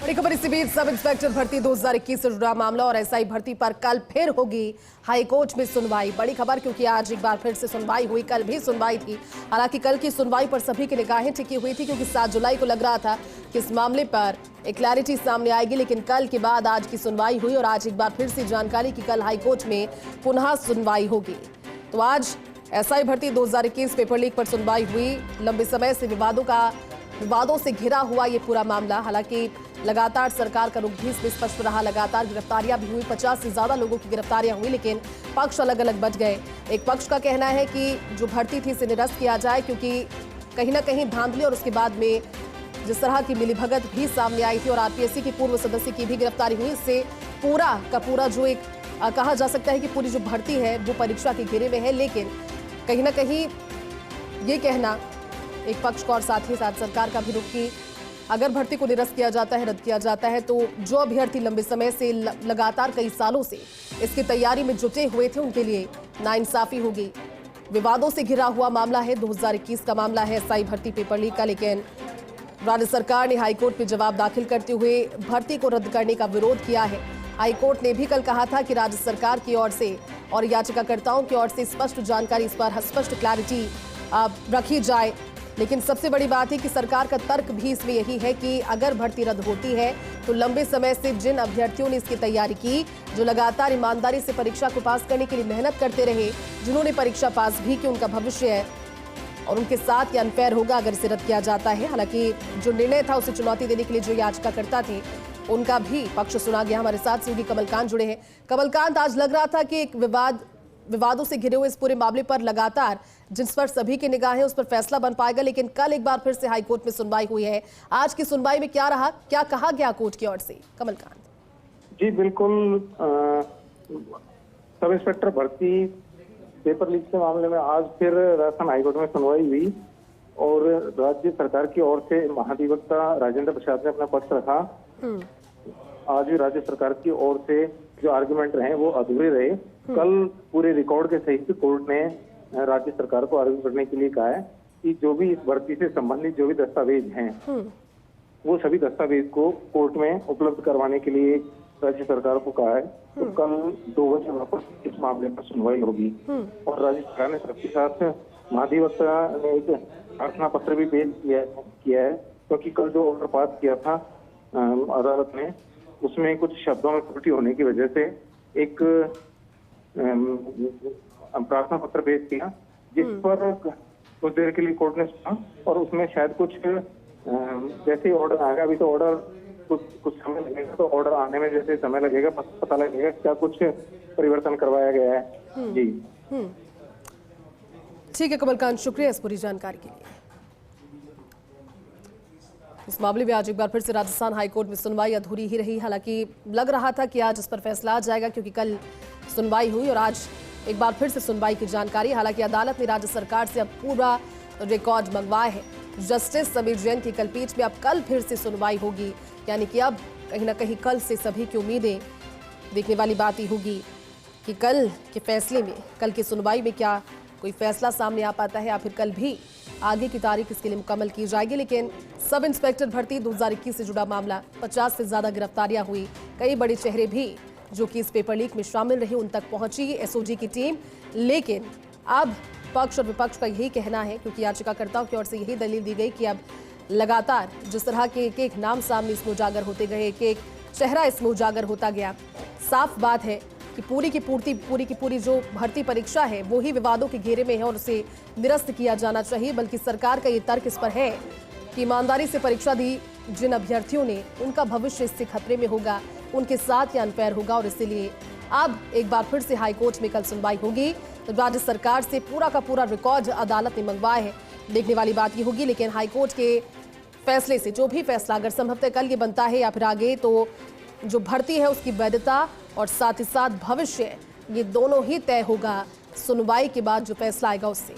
बड़ी खबर इसी बीच सब इंस्पेक्टर भर्ती 2021 से जुड़ा मामला और एसआई भर्ती पर कल फिर होगी हाईकोर्ट में सुनवाई। बड़ी खबर क्योंकि आज एक बार फिर से सुनवाई हुई, कल भी सुनवाई थी। हालांकि कल की सुनवाई पर सभी की निगाहें टिकी हुई थी क्योंकि 7 जुलाई को लग रहा था कि इस मामले पर एक क्लैरिटी सामने आएगी, लेकिन कल के बाद आज की सुनवाई हुई और आज एक बार फिर से जानकारी की कल हाईकोर्ट में पुनः सुनवाई होगी। तो आज एसआई भर्ती 2021 पेपर लीक पर सुनवाई हुई। लंबे समय से विवादों से घिरा हुआ ये पूरा मामला। हालांकि लगातार सरकार का रुख भी इसमें स्पष्ट रहा, लगातार गिरफ्तारियां भी हुई, 50 से ज्यादा लोगों की गिरफ्तारियां हुई, लेकिन पक्ष अलग अलग बट गए। एक पक्ष का कहना है कि जो भर्ती थी इसे निरस्त किया जाए क्योंकि कहीं ना कहीं धांधली और उसके बाद में जिस तरह की मिलीभगत भी सामने आई थी और आरपीएससी की पूर्व सदस्य की भी गिरफ्तारी हुई, इससे पूरा का पूरा जो एक कहा जा सकता है कि पूरी जो भर्ती है वो परीक्षा के घेरे में है। लेकिन कहीं ना कहीं ये कहना एक पक्ष को और साथ ही साथ सरकार का भी रुख की अगर भर्ती को निरस्त किया जाता है, रद्द किया जाता है, तो जो अभ्यर्थी लंबे समय से लगातार कई सालों से इसकी तैयारी में जुटे हुए थे उनके लिए नाइंसाफी होगी। विवादों से घिरा हुआ मामला है, 2021 का मामला है एसआई भर्ती पेपर लीक का, लेकिन राज्य सरकार ने हाईकोर्ट में जवाब दाखिल करते हुए भर्ती को रद्द करने का विरोध किया है। हाईकोर्ट ने भी कल कहा था कि राज्य सरकार की ओर से और याचिकाकर्ताओं की ओर से स्पष्ट जानकारी, इस पर स्पष्ट क्लैरिटी रखी जाए। लेकिन सबसे बड़ी बात है कि सरकार का तर्क भी इसमें यही है कि अगर भर्ती रद्द होती है तो लंबे समय से जिन अभ्यर्थियों ने इसकी तैयारी की, जो लगातार ईमानदारी से परीक्षा को पास करने के लिए मेहनत करते रहे, जिन्होंने परीक्षा पास भी की, उनका भविष्य है और उनके साथ ये अनफेयर होगा अगर इसे रद्द किया जाता है। हालांकि जो निर्णय था उसे चुनौती देने के लिए जो याचिकाकर्ता थे उनका भी पक्ष सुना गया। हमारे साथ सहयोगी कमलकांत जुड़े हैं। कमलकांत, आज लग रहा था कि एक विवादों से घिरे हुए इस पूरे मामले पर लगातार जिस पर सभी की निगाहें उस पर फैसला बन पाएगा, लेकिन कल एक बार फिर से हाईकोर्ट में सुनवाई हुई है। आज की सुनवाई में क्या रहा, क्या कहा गया कोर्ट की ओर से? कमलकांत जी बिल्कुल, सब इंस्पेक्टर भर्ती पेपर लीक के मामले में आज फिर राजस्थान हाईकोर्ट में सुनवाई हुई और राज्य सरकार की ओर से महाधिवक्ता राजेंद्र प्रसाद ने अपना पक्ष रखा। आज भी राज्य सरकार की ओर से जो आर्गुमेंट रहे वो अधूरे रहे। कल पूरे रिकॉर्ड के सहित कोर्ट ने राज्य सरकार को आर्ग्यू करने के लिए कहा है कि जो भी इस भर्ती से संबंधित जो भी दस्तावेज हैं वो सभी दस्तावेज को कोर्ट में उपलब्ध करवाने के लिए राज्य सरकार को कहा है। तो कल 2 बजे वापस इस मामले पर सुनवाई होगी और राज्य सरकार ने सबके साथ महाधिवक्ता ने एक प्रार्थना पत्र भी पेश किया है क्योंकि कल जो ऑर्डर पास किया था अदालत ने, उसमें कुछ शब्दों में त्रुटि होने की वजह से एक प्रार्थना पत्र पेश किया, जिस पर कुछ देर के लिए कोर्ट ने सुना और उसमें शायद कुछ जैसे ऑर्डर आएगा, अभी तो ऑर्डर कुछ समय लगेगा, तो ऑर्डर आने में जैसे समय लगेगा पता लगेगा क्या कुछ परिवर्तन करवाया गया है। जी ठीक है कमलकांत, शुक्रिया इस पूरी जानकारी के लिए। इस मामले में आज एक बार फिर से राजस्थान हाईकोर्ट में सुनवाई अधूरी ही रही। हालांकि लग रहा था कि आज इस पर फैसला आ जाएगा क्योंकि कल सुनवाई हुई और आज एक बार फिर से सुनवाई की जानकारी। हालांकि अदालत ने राज्य सरकार से अब पूरा रिकॉर्ड मंगवाया है। जस्टिस समीर जैन की कल पीठ में अब कल फिर से सुनवाई होगी, यानी कि अब कहीं ना कहीं कल से सभी की उम्मीदें देखने वाली बात ही होगी कि कल के फैसले में, कल की सुनवाई में क्या कोई फैसला सामने आ पाता है या फिर कल भी आगे की तारीख इसके लिए मुकम्मल की जाएगी। लेकिन सब इंस्पेक्टर भर्ती 2021 से जुड़ा मामला, 50 से ज्यादा गिरफ्तारियां हुई, कई बड़े चेहरे भी जो कि इस पेपर लीक में शामिल रहे उन तक पहुंची एसओजी की टीम। लेकिन अब पक्ष और विपक्ष का यही कहना है, क्योंकि याचिकाकर्ताओं की ओर से यही दलील दी गई कि अब लगातार जिस तरह के एक एक नाम सामने इसमें उजागर होते गए, एक एक चेहरा इसमें उजागर होता गया, साफ बात है कि पूरी की पूरी जो भर्ती परीक्षा है वो ही विवादों के घेरे में है और उसे निरस्त किया जाना चाहिए। बल्कि सरकार का ये तर्क इस पर है कि ईमानदारी से परीक्षा दी जिन अभ्यर्थियों ने, उनका भविष्य इससे खतरे में होगा, उनके साथ ये अनफेयर होगा और इसीलिए अब एक बार फिर से हाईकोर्ट में कल सुनवाई होगी। तो राज्य सरकार से पूरा का पूरा रिकॉर्ड अदालत ने मंगवाया है, देखने वाली बात ये होगी। लेकिन हाईकोर्ट के फैसले से जो भी फैसला अगर संभवतः कल ये बनता है या फिर आगे, तो जो भर्ती है उसकी वैधता और साथ ही साथ भविष्य, ये दोनों ही तय होगा सुनवाई के बाद जो फैसला आएगा उससे।